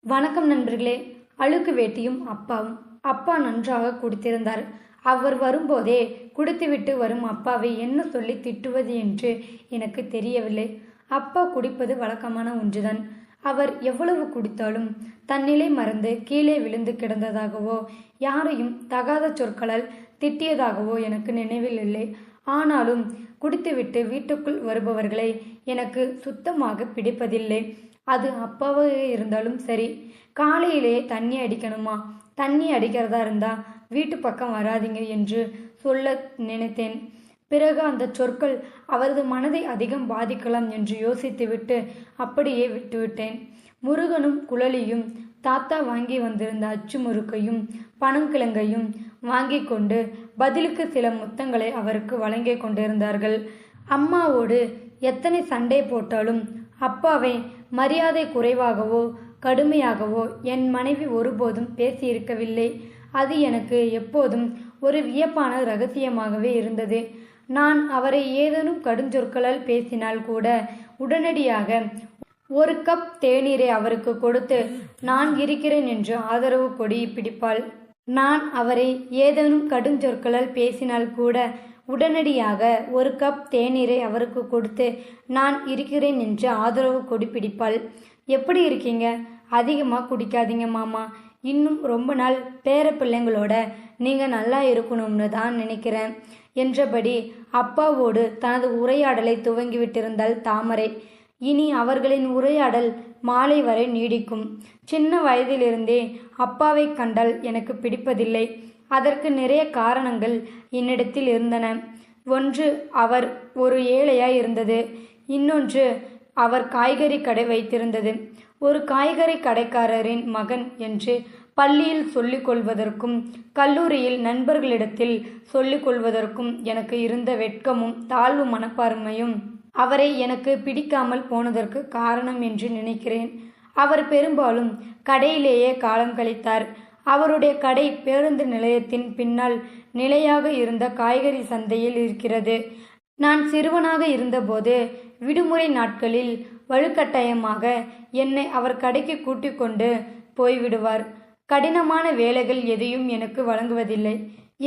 வணக்கம் நண்பர்களே. அழுக்கு வேட்டியும் அப்பாவும். அப்பா நன்றாக குடித்திருந்தார். அவர் வரும்போதே குடித்துவிட்டு வரும் அப்பாவை என்ன சொல்லி திட்டுவது என்று எனக்கு தெரியவில்லை. அப்பா குடிப்பது வழக்கமான ஒன்றுதான். அவர் எவ்வளவு குடித்தாலும் தன்னிலை மறந்து கீழே விழுந்து கிடந்ததாகவோ யாரையும் தகாத சொற்களால் திட்டியதாகவோ எனக்கு நினைவில் இல்லை. ஆனாலும் குடித்துவிட்டு வீட்டுக்குள் வருபவர்களை எனக்கு சுத்தமாக பிடிப்பதில்லை. அது அப்பாவாக இருந்தாலும் சரி. காலையிலே தண்ணி அடிக்கணுமா, தண்ணி அடிக்கிறதா இருந்தா வீட்டு பக்கம் வராதிங்க என்று சொல்ல நினைத்தேன். பிறகு அந்த சொற்கள் அவரது மனதை அதிகம் பாதிக்கலாம் என்று யோசித்துவிட்டு அப்படியே விட்டுவிட்டேன். முருகனும் குழலியும் தாத்தா வாங்கி வந்திருந்த அச்சு முறுக்கையும் பனங்கிழங்கையும் வாங்கி கொண்டு பதிலுக்கு சில முத்தங்களை அவருக்கு வழங்கி கொண்டிருந்தார்கள். அம்மாவோடு எத்தனை சண்டை போட்டாலும் அப்பாவை மரியாதை குறைவாகவோ கடுமையாகவோ என் மனைவி ஒருபோதும் பேசியிருக்கவில்லை. அது எனக்கு எப்போதும் ஒரு வியப்பான ரகசியமாகவே இருந்தது. நான் அவரை ஏதேனும் கடுஞ்சொற்களால் பேசினால் கூட உடனடியாக ஒரு கப் தேநீரை அவருக்கு கொடுத்து நான் இருக்கிறேன் என்று ஆதரவு கொடி பிடிப்பாள். நான் அவரை ஏதேனும் கடுஞ்சொற்களால் பேசினால் கூட உடனடியாக ஒரு கப் தேநீரை அவருக்கு கொடுத்து நான் இருக்கிறேன் என்று ஆதரவு கொடி பிடிப்பாள். எப்படி இருக்கீங்க? அதிகமாக குடிக்காதீங்க மாமா. இன்னும் ரொம்ப நாள் பேர பிள்ளைங்களோட நீங்கள் நல்லா இருக்கணும்னு தான் நினைக்கிறேன் என்றபடி அப்பாவோடு தனது உரையாடலை துவங்கிவிட்டிருந்தாள் தாமரை. இனி அவர்களின் உரையாடல் மாலை வரை நீடிக்கும். சின்ன வயதிலிருந்தே அப்பாவை கண்டால் எனக்கு பிடிப்பதில்லை. அதற்கு நிறைய காரணங்கள் என்னிடத்தில் இருந்தன. ஒன்று, அவர் ஒரு ஏழையாய் இருந்தது. இன்னொன்று, அவர் காய்கறி கடை வைத்திருந்தது. ஒரு காய்கறி கடைக்காரரின் மகன் என்று பள்ளியில் சொல்லிக் கொள்வதற்கும் கல்லூரியில் நண்பர்களிடத்தில் சொல்லிக் கொள்வதற்கும் எனக்கு இருந்த வெட்கமும் தாழ்வு மனப்பான்மையும் அவரை எனக்கு பிடிக்காமல் போனதற்கு காரணம் என்று நினைக்கிறேன். அவர் பெரும்பாலும் கடையிலேயே காலம் கழித்தார். அவருடைய கடை பேருந்து நிலையத்தின் பின்னால் நிலையாக இருந்த காய்கறி சந்தையில் இருக்கிறது. நான் சிறுவனாக இருந்தபோது விடுமுறை நாட்களில் வலுக்கட்டாயமாக என்னை அவர் கடைக்கு கூட்டிக் கொண்டு போய்விடுவார். கடினமான வேலைகள் எதையும் எனக்கு வழங்குவதில்லை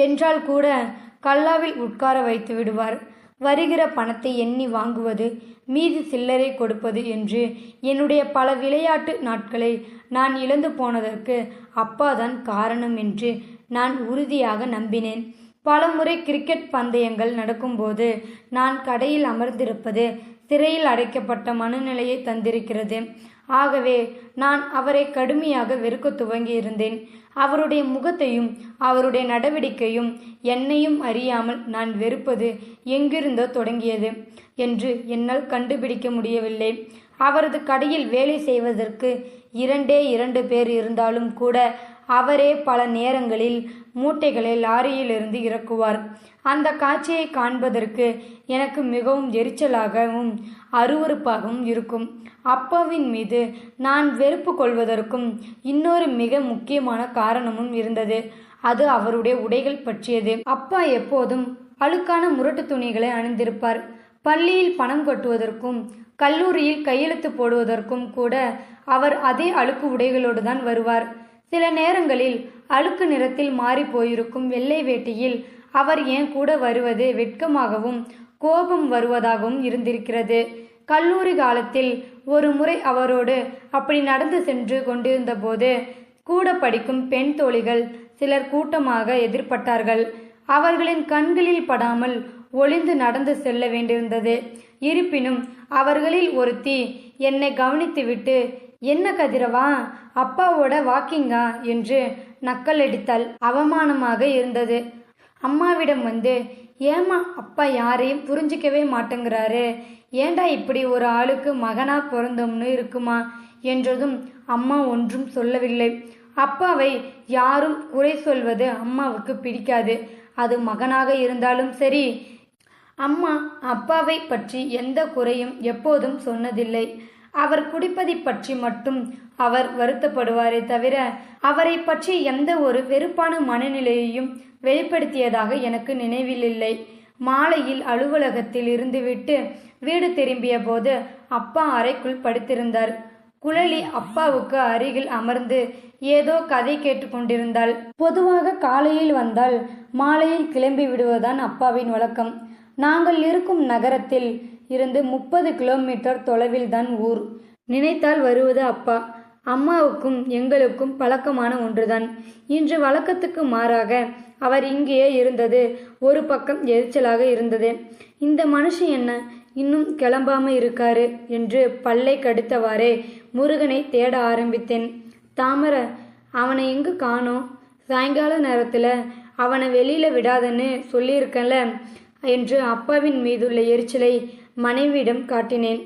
என்றால் கூட கல்லாவில் உட்கார வைத்து விடுவார். வருகிற பணத்தை எண்ணி வாங்குவது, மீதி சில்லறை கொடுப்பது என்று என்னுடைய பல விளையாட்டு நாட்களை நான் இழந்து போனதற்கு அப்பாதான் காரணம் என்று நான் உறுதியாக நம்பினேன். பலமுறை கிரிக்கெட் பந்தயங்கள் நடக்கும்போது நான் கடையில் அமர்ந்திருப்பது சிறையில் அடைக்கப்பட்ட மனநிலையை தந்திருக்கிறது. ஆகவே நான் அவரை கடுமையாக வெறுக்க துவங்கியிருந்தேன். அவருடைய முகத்தையும் அவருடைய நடவடிக்கையும் என்னையும் அறியாமல் நான் வெறுப்பது எங்கிருந்தோ தொடங்கியது என்று என்னால் கண்டுபிடிக்க முடியவில்லை. அவரது கடையில் வேலை செய்வதற்கு 2 பேர் இருந்தாலும் கூட அவரே பல நேரங்களில் மூட்டைகளை லாரியிலிருந்து இறக்குவார். அந்த காட்சியை காண்பதற்கு எனக்கு மிகவும் எரிச்சலாகவும் அருவருப்பாகவும் இருக்கும். அப்பாவின் மீது நான் வெறுப்பு கொள்வதற்கும் இன்னொரு மிக முக்கியமான காரணமும் இருந்தது. அது அவருடைய உடைகள் பற்றியது. அப்பா எப்போதும் அழுக்கான முரட்டு துணிகளை அணிந்திருப்பார். பள்ளியில் பணம் கட்டுவதற்கும் கல்லூரியில் கையெழுத்து போடுவதற்கும் கூட அவர் அதே அழுக்கு உடைகளோடு தான் வருவார். சில நேரங்களில் அழுக்கு நிறத்தில் மாறி போயிருக்கும் வெள்ளை வேட்டியில் அவர் ஏன் கூட வருவது வெட்கமாகவும் கோபம் வருவதாகவும் இருந்திருக்கிறது. கல்லூரி காலத்தில் ஒரு முறை அவரோடு அப்படி நடந்து சென்று கொண்டிருந்த போது கூட படிக்கும் பெண் தோழிகள் சிலர் கூட்டமாக எதிர்பட்டார்கள். அவர்களின் கண்களில் படாமல் ஒளிந்து நடந்து செல்ல வேண்டியிருந்தது. இருப்பினும் அவர்களில் ஒருத்தி என்னை கவனித்துவிட்டு, என்ன கதிரவா, அப்பாவோட வாக்கிங்கா என்று நக்கலடித்தாள். அவமானமாக இருந்தது. அம்மாவிடம் வந்து, ஏமா அப்பா யாரையும் புரிஞ்சிக்கவே மாட்டேங்கிறாரு, ஏண்டா இப்படி ஒரு ஆளுக்கு மகனா பிறந்தோம்னு இருக்குமா என்றதும் அம்மா ஒன்றும் சொல்லவில்லை. அப்பாவை யாரும் குறை சொல்வது அம்மாவுக்கு பிடிக்காது. அது மகனாக இருந்தாலும் சரி. அம்மா அப்பாவை பற்றி எந்த குறையும் எப்போதும் சொன்னதில்லை. அவர் குடிப்பதை பற்றி மட்டும் அவர் வருத்தப்படுவாரே தவிர அவரை பற்றி எந்த ஒரு வெறுப்பான மனநிலையையும் வெளிப்படுத்தியதாக எனக்கு நினைவில்லை. மாலையில் அலுவலகத்தில் இருந்துவிட்டு வீடு திரும்பிய போது அப்பா அறைக்குள் படுத்திருந்தார். குழலி அப்பாவுக்கு அருகில் அமர்ந்து ஏதோ கதை கேட்டுக்கொண்டிருந்தாள். பொதுவாக காலையில் வந்தால் மாலையில் கிளம்பி விடுவதுதான் அப்பாவின் வழக்கம். நாங்கள் இருக்கும் நகரத்தில் இருந்து 30 கிலோமீட்டர் தொலைவில்தான் ஊர். நினைத்தால் வருவது அப்பா. அம்மாவுக்கும் எங்களுக்கும் பழக்கமான ஒன்றுதான். இன்று வழக்கத்துக்கு மாறாக அவர் இங்கேயே இருந்தது ஒரு பக்கம் எரிச்சலாக இருந்தது. இந்த மனுஷன் என்ன இன்னும் கிளம்பாம இருக்காரு என்று பல்லை கடித்தவாறே முருகனை தேட ஆரம்பித்தேன். தாமரை, அவனை எங்கு காணோம்? சாயங்கால நேரத்தில் அவனை வெளியில விடாதன்னு சொல்லியிருக்கல என்று அப்பாவின் மீதுள்ள எரிச்சலை மனைவியிடம் காட்டினேன்.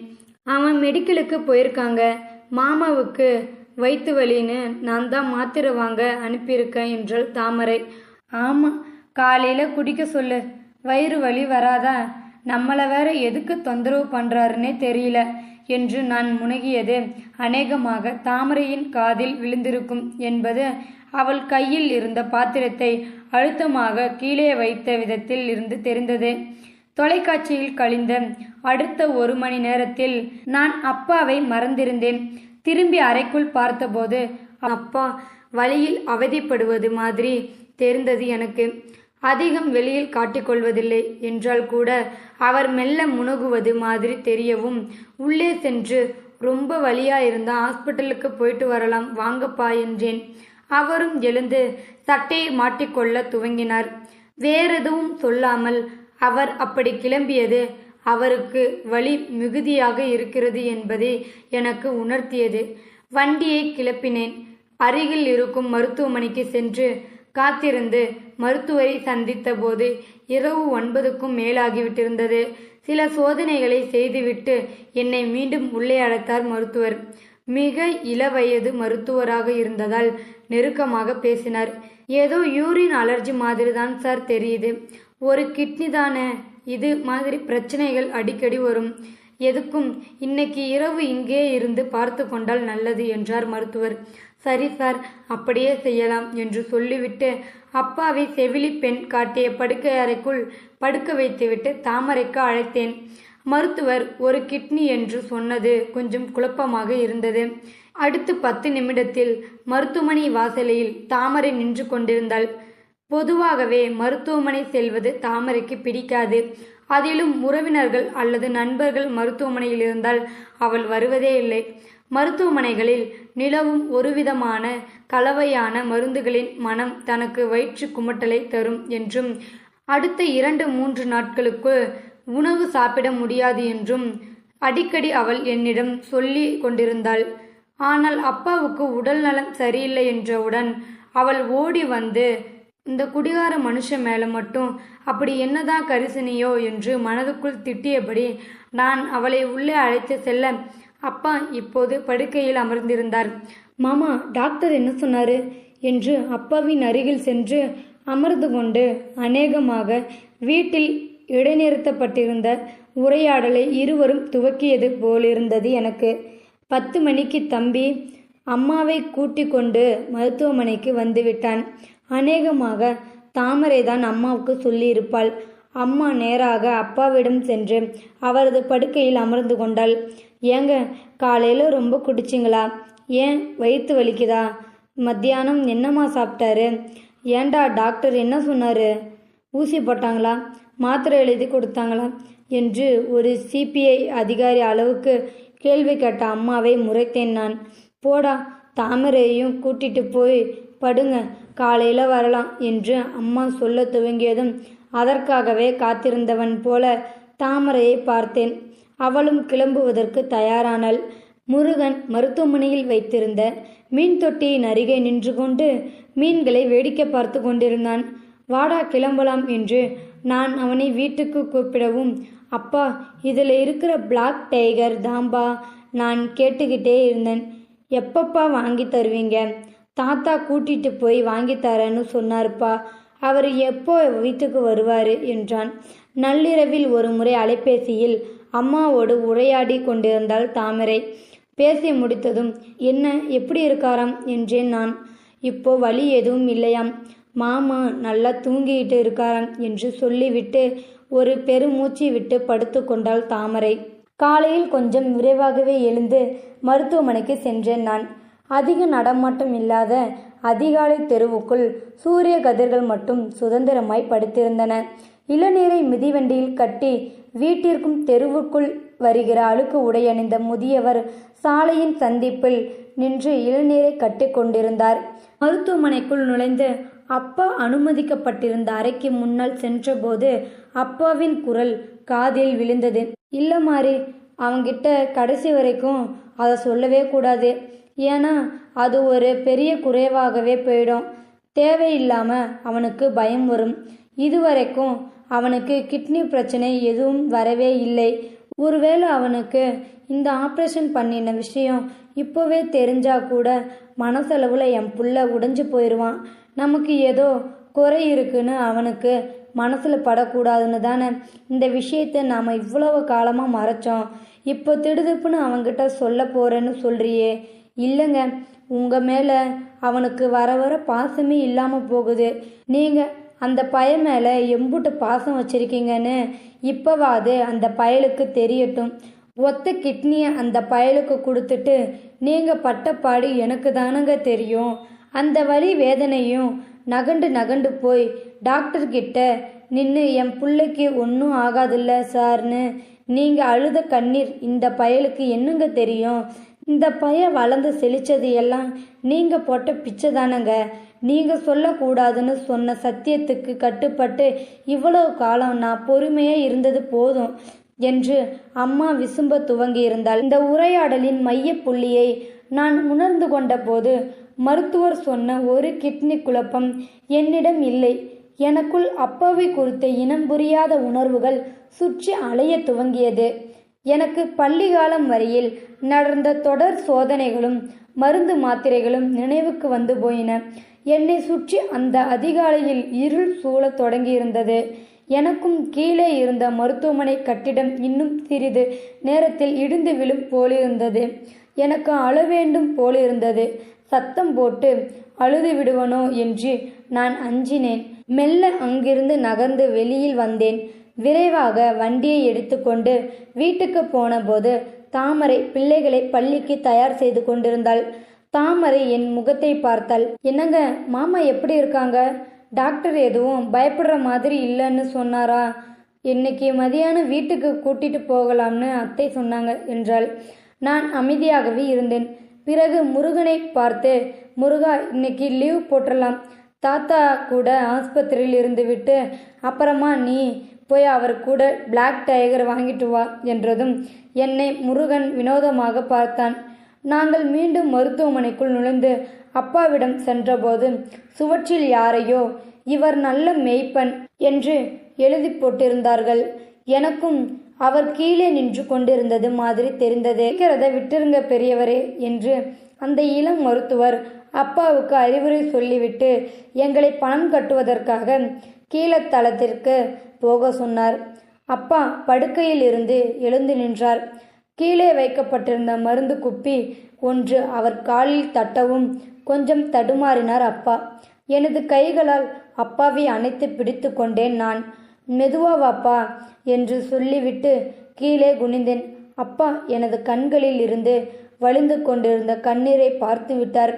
அவன் மெடிக்கலுக்கு போயிருக்காங்க. மாமாவுக்கு வயிற்று வலின்னு நான் தான் மாத்திரை வாங்க அனுப்பியிருக்கேன் என்றாள் தாமரை. ஆமாம், காலையில் குடிக்க சொல்லு. வயிறு வலி வராதா? நம்மளை வேற எதுக்கு தொந்தரவு பண்ணுறாருன்னே தெரியல என்று நான் முனகியது அநேகமாக தாமரையின் காதில் விழுந்திருக்கும் என்பது அவள் கையில் இருந்த பாத்திரத்தை அழுத்தமாக கீழே வைத்த விதத்தில் இருந்து தெரிந்தது. தொலைக்காட்சியில் கழிந்த அடுத்த 1 மணி நேரத்தில் நான் அப்பாவை மறந்திருந்தேன். திரும்பி அறைக்குள் பார்த்தபோது அப்பா வழியில் அவதிப்படுவது மாதிரி தெரிந்தது எனக்கு. அதிகம் வெளியில் காட்டிக்கொள்வதில்லை என்றால் கூட அவர் மெல்ல முனகுவது மாதிரி தெரியவும், உள்ளே சென்று ரொம்ப வலியா இருந்தா ஹாஸ்பிட்டலுக்கு போயிட்டு வரலாம் வாங்கப்பா என்றேன். அவரும் எழுந்து சட்டையை மாட்டிக்கொள்ள துவங்கினார். வேறெதுவும் சொல்லாமல் அவர் அப்படி கிளம்பியது அவருக்கு வலி மிகுதியாக இருக்கிறது என்பதை எனக்கு உணர்த்தியது. வண்டியை கிளப்பினேன். அருகில் இருக்கும் மருத்துவமனைக்கு சென்று காத்திருந்து மருத்துவரை சந்தித்த போது இரவு 9க்கும் மேலாகிவிட்டிருந்தது. சில சோதனைகளை செய்துவிட்டு என்னை மீண்டும் உள்ளே அழைத்தார் மருத்துவர். மிக இளவயது மருத்துவராக இருந்ததால் நெருக்கமாக பேசினார். ஏதோ யூரின் அலர்ஜி மாதிரி தான் சார் தெரியுது. ஒரு கிட்னி தானே, இது மாதிரி பிரச்சனைகள் அடிக்கடி வரும். எதுக்கும் இன்னைக்கு இரவு இங்கே இருந்து பார்த்து கொண்டால் நல்லது என்றார் மருத்துவர். சரி சார், அப்படியே செய்யலாம் என்று சொல்லிவிட்டு அப்பாவை செவிலி பெண் காட்டிய படுக்கை அறைக்குள் படுக்க வைத்துவிட்டு தாமரைக்கு அழைத்தேன். மருத்துவர் ஒரு கிட்னி என்று சொன்னது கொஞ்சம் குழப்பமாக இருந்தது. அடுத்து 10 நிமிடத்தில் மருத்துவமனை வாசலில் தாமரை நின்று கொண்டிருந்தாள். பொதுவாகவே மருத்துவமனை செல்வது தாமரைக்கு பிடிக்காது. அதிலும் உறவினர்கள் அல்லது நண்பர்கள் மருத்துவமனையில் இருந்தால் அவள் வருவதே இல்லை. மருத்துவமனைகளில் நிலவும் ஒருவிதமான கலவையான மருந்துகளின் மனம் தனக்கு வயிற்று குமட்டலை தரும் என்றும், அடுத்த 2-3 நாட்களுக்கு உணவு சாப்பிட முடியாது என்றும் அடிக்கடி அவள் என்னிடம் சொல்லி கொண்டிருந்தாள். ஆனால் அப்பாவுக்கு உடல் நலம் சரியில்லை என்றவுடன் அவள் ஓடி வந்து, இந்த குடிகார மனுஷன் மேலே மட்டும் அப்படி என்னதான் கரிசனையோ என்று மனதுக்குள் திட்டியபடி நான் அவளை உள்ளே அழைத்து செல்ல, அப்பா இப்போது படுக்கையில் அமர்ந்திருந்தார். மாமா, டாக்டர் என்ன சொன்னாரு என்று அப்பாவின் அருகில் சென்று அமர்ந்து கொண்டு அநேகமாக வீட்டில் இடைநிறுத்தப்பட்டிருந்த உரையாடலை இருவரும் துவக்கியது போலிருந்தது எனக்கு. 10 மணிக்கு தம்பி அம்மாவை கூட்டிக் கொண்டு மருத்துவமனைக்கு வந்துவிட்டான். அநேகமாக தாமரைதான் அம்மாவுக்கு சொல்லியிருப்பாள். அம்மா நேராக அப்பாவிடம் சென்று அவரது படுக்கையில் அமர்ந்து கொண்டாள். ஏங்க, காலையில் ரொம்ப குடிச்சிங்களா? ஏன் வயிற்று வலிக்குதா? மத்தியானம் என்னம்மா சாப்பிட்டாரு? ஏண்டா டாக்டர் என்ன சொன்னார்? ஊசி போட்டாங்களா? மாத்திரை எழுதி கொடுத்தாங்களா என்று ஒரு சிபிஐ அதிகாரி அளவுக்கு கேள்வி கேட்ட அம்மாவை முறைத்தேன் நான். போடா, தாமரையையும் கூட்டிட்டு போய் படுங்க, காலையில் வரலாம் என்று அம்மா சொல்ல துவங்கியதும் அதற்காகவே காத்திருந்தவன் போல தாமரையை பார்த்தேன். அவளும் கிளம்புவதற்கு தயாரானாள். முருகன் மருத்துவமனையில் வைத்திருந்த மீன் தொட்டியின் அருகே நின்று கொண்டு மீன்களை வேடிக்கை பார்த்து கொண்டிருந்தான். வாடா கிளம்பலாம் என்று நான் அவனை வீட்டுக்கு கூப்பிடவும், அப்பா இதில் இருக்கிற பிளாக் டைகர் தாம்பா நான் கேட்டுக்கிட்டே இருந்தேன். எப்பப்பா வாங்கி தருவீங்க? தாத்தா கூட்டிட்டு போய் வாங்கி தரேன்னு சொன்னார்ப்பா. அவர் எப்போ வீட்டுக்கு வருவார் என்றான். நள்ளிரவில் ஒரு முறை அலைபேசியில் அம்மாவோடு உரையாடி கொண்டிருந்தாள் தாமரை. பேசி முடித்ததும், என்ன எப்படி இருக்காராம் என்றேன் நான். இப்போ வலி எதுவும் இல்லையாம், மாமா நல்லா தூங்கிட்டு இருக்காராம் என்று சொல்லிவிட்டு ஒரு பெருமூச்சு விட்டு படுத்து கொண்டாள் தாமரை. காலையில் கொஞ்சம் விரைவாகவே எழுந்து மருத்துவமனைக்கு சென்றேன். நான் அதிக நடமாட்டம் இல்லாத அதிகாலை தெருவுக்குள் சூரிய கதிர்கள் மட்டும் சுதந்திரமாய் படுத்திருந்தன. இளநீரை மிதிவண்டியில் கட்டி வீட்டிற்கும் தெருவுக்குள் வருகிற அழுக்கு உடையணிந்த முதியவர் சாலையின் சந்திப்பில் நின்று இளநீரை கட்டி கொண்டிருந்தார். மருத்துவமனைக்குள் நுழைந்து அப்பா அனுமதிக்கப்பட்டிருந்த அறைக்கு முன்னால் சென்றபோது அப்பாவின் குரல் காதில் விழுந்தது. இல்ல மாறி, அவங்கிட்ட கடைசி வரைக்கும் அதை சொல்லவே கூடாது. ஏன்னா அது ஒரு பெரிய குறைவாகவே போயிடும். தேவையில்லாம அவனுக்கு பயம் வரும். இதுவரைக்கும் அவனுக்கு கிட்னி பிரச்சனை எதுவும் வரவே இல்லை. ஒருவேளை அவனுக்கு இந்த ஆப்ரேஷன் பண்ணின விஷயம் இப்போவே தெரிஞ்சா கூட மனசளவில் என் புள்ள உடைஞ்சு போயிடுவான். நமக்கு ஏதோ குறை இருக்குன்னு அவனுக்கு மனசில் படக்கூடாதுன்னு தானே இந்த விஷயத்தை நாம் இவ்வளவு காலமாக மறைச்சோம். இப்போ திடுதிப்புன்னு அவன்கிட்ட சொல்ல போகிறேன்னு சொல்கிறியே. இல்லைங்க, உங்கள் மேலே அவனுக்கு வர வர பாசமே இல்லாமல் போகுது. நீங்கள் அந்த பையன் மேலே எம்புட்டு பாசம் வச்சுருக்கீங்கன்னு இப்போவாது அந்த பயலுக்கு தெரியட்டும். ஒத்த கிட்னியை அந்த பயலுக்கு கொடுத்துட்டு நீங்கள் பட்டப்பாடு எனக்கு தானங்க தெரியும். அந்த வலி வேதனையும் நகண்டு நகண்டு போய் டாக்டர்கிட்ட நின்று என் பிள்ளைக்கு ஒன்றும் ஆகாதில்ல சார்னு நீங்கள் அழுத கண்ணீர் இந்த பயலுக்கு என்னங்க தெரியும்? இந்த பையன் வளர்ந்து செழிச்சது எல்லாம் நீங்கள் போட்ட பிச்சை தானங்க. நீங்கள் சொல்லக்கூடாதுன்னு சொன்ன சத்தியத்துக்கு கட்டுப்பட்டு இவ்வளவு காலம் நான் பொறுமையாக இருந்தது போதும் என்று அம்மா விசும்ப துவங்கியிருந்தாள். இந்த உரையாடலின் மைய புள்ளியை நான் உணர்ந்து கொண்ட போது மருத்துவர் சொன்ன ஒரு கிட்னி குழப்பம் என்னிடம் இல்லை. எனக்குள் அப்பாவை குறித்த இனம் புரியாத உணர்வுகள் சுற்றி அலைய துவங்கியது. எனக்கு பள்ளிக்காலம் வரையில் நடந்த தொடர் சோதனைகளும் மருந்து மாத்திரைகளும் நினைவுக்கு வந்து போயின. என்னை சுற்றி அந்த அதிகாலையில் இருள் சூழ தொடங்கியிருந்தது. எனக்கும் கீழே இருந்த மருத்துவமனை கட்டிடம் இன்னும் சிறிது நேரத்தில் இடிந்து விழும் போலிருந்தது. எனக்கு அழ வேண்டும் போலிருந்தது. சத்தம் போட்டு அழுது விடுவனோ என்று நான் அஞ்சினேன். மெல்ல அங்கிருந்து நகர்ந்து வெளியில் வந்தேன். விரைவாக வண்டியை எடுத்துக்கொண்டு வீட்டுக்கு போன போது தாமரை பிள்ளைகளை பள்ளிக்கு தயார் செய்து கொண்டிருந்தாள். தாமரை என் முகத்தை பார்த்தாள். என்னங்க, மாமா எப்படி இருக்காங்க? டாக்டர் எதுவும் பயப்படுற மாதிரி இல்லைன்னு சொன்னாரா? இன்னைக்கு மதியானம் வீட்டுக்கு கூட்டிட்டு போகலாம்னு அத்தை சொன்னாங்க என்றாள். நான் அமைதியாகவே இருந்தேன். பிறகு முருகனை பார்த்து, முருகா, இன்னைக்கு லீவ் போட்டுடலாம். தாத்தா கூட ஆஸ்பத்திரியில் இருந்து விட்டு அப்புறமா நீ போய் அவர் கூட பிளாக் டைகர் வாங்கிட்டு வா என்றதும் என்னை முருகன் வினோதமாக பார்த்தான். நாங்கள் மீண்டும் மருத்துவமனைக்குள் நுழைந்து அப்பாவிடம் சென்றபோது சுவற்றில் யாரையோ இவர் நல்ல மேய்ப்பன் என்று எழுதி போட்டிருந்தார்கள். எனக்கும் அவர் கீழே நின்று கொண்டிருந்தது மாதிரி தெரிந்தது. விட்டுருங்க பெரியவரே என்று அந்த இளம் மருத்துவர் அப்பாவுக்கு அறிவுரை சொல்லிவிட்டு எங்களை பணம் கட்டுவதற்காக கீழத்தளத்திற்கு போக சொன்னார். அப்பா படுக்கையில் இருந்து எழுந்து நின்றார். கீழே வைக்கப்பட்டிருந்த மருந்து குப்பி ஒன்று அவர் காலில் தட்டவும் கொஞ்சம் தடுமாறினார் அப்பா. எனது கைகளால் அப்பாவை அணைத்து பிடித்து கொண்டேன். நான் மெதுவா வாப்பா என்று சொல்லிவிட்டு கீழே குனிந்தேன். அப்பா எனது கண்களில் இருந்து வழிந்து கொண்டிருந்த கண்ணீரை பார்த்து விட்டார்.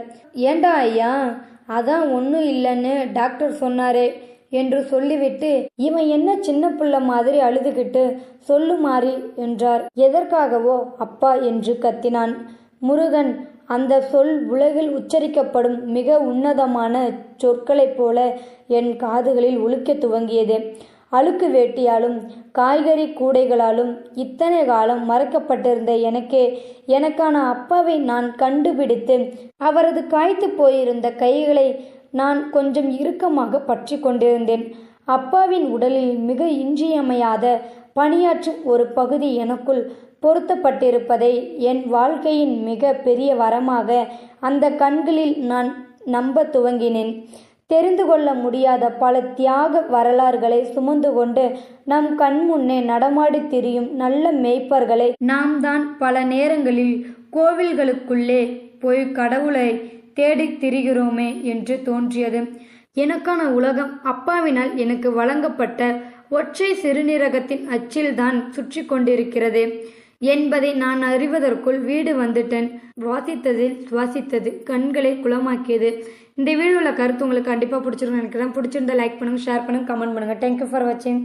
ஏண்டா ஐயா, அதான் ஒன்றும் இல்லைன்னு டாக்டர் சொன்னாரே என்று சொல்லிவிட்டு, இவன் என்ன சின்ன புள்ள மாதிரி அழுதுகிட்டு சொல்லு மாறி என்றார். எதற்காகவோ அப்பா என்று கத்தினான். முருகன் அந்த சொல் உலகில் உச்சரிக்கப்படும் மிக உன்னதமான சொற்களைப் போல என் காதுகளில் ஒலிக்க துவங்கியது. அழுக்கு வேட்டியாலும் காய்கறி கூடைகளாலும் இத்தனை காலம் மறைக்கப்பட்டிருந்த எனக்கான அப்பாவை நான் கண்டுபிடித்து அவரது காய்த்து போயிருந்த கைகளை நான் கொஞ்சம் இறுக்கமாக பற்றி கொண்டிருந்தேன். அப்பாவின் உடலில் மிக இன்றியமையாத பணியாற்றும் ஒரு பகுதி எனக்குள் பொருத்தப்பட்டிருப்பதை என் வாழ்க்கையின் மிக பெரிய வரமாக அந்த கண்களில் நான் நம்ப துவங்கினேன். தெரிந்து கொள்ள முடியாத பல தியாக வரலாறுகளை சுமந்து கொண்டு நம் கண்முன்னே நடமாடி திரியும் நல்ல மேய்ப்பர்களை நாம் தான் பல நேரங்களில் கோவில்களுக்குள்ளே போய் கடவுளை தேடி திரிகிறோமே என்று தோன்றியது. எனக்கான உலகம் அப்பாவினால் எனக்கு வழங்கப்பட்ட ஒற்றை சிறுநீரகத்தின் அச்சில்தான் சுற்றி கொண்டிருக்கிறது. என்பதை நான் அறிவதற்குள் வீடு வந்துட்டேன். வாசித்ததில் சுவாசித்தது கண்களை குளமாக்கியது. இந்த வீடியோவில் கருத்து உங்களுக்கு கண்டிப்பாக பிடிச்சிருக்குன்னு நினைக்கிறேன். பிடிச்சிருந்தா லைக் பண்ணுங்கள், ஷேர் பண்ணுங்கள், கமெண்ட் பண்ணுங்கள். தேங்க்யூ ஃபார் வாட்சிங்.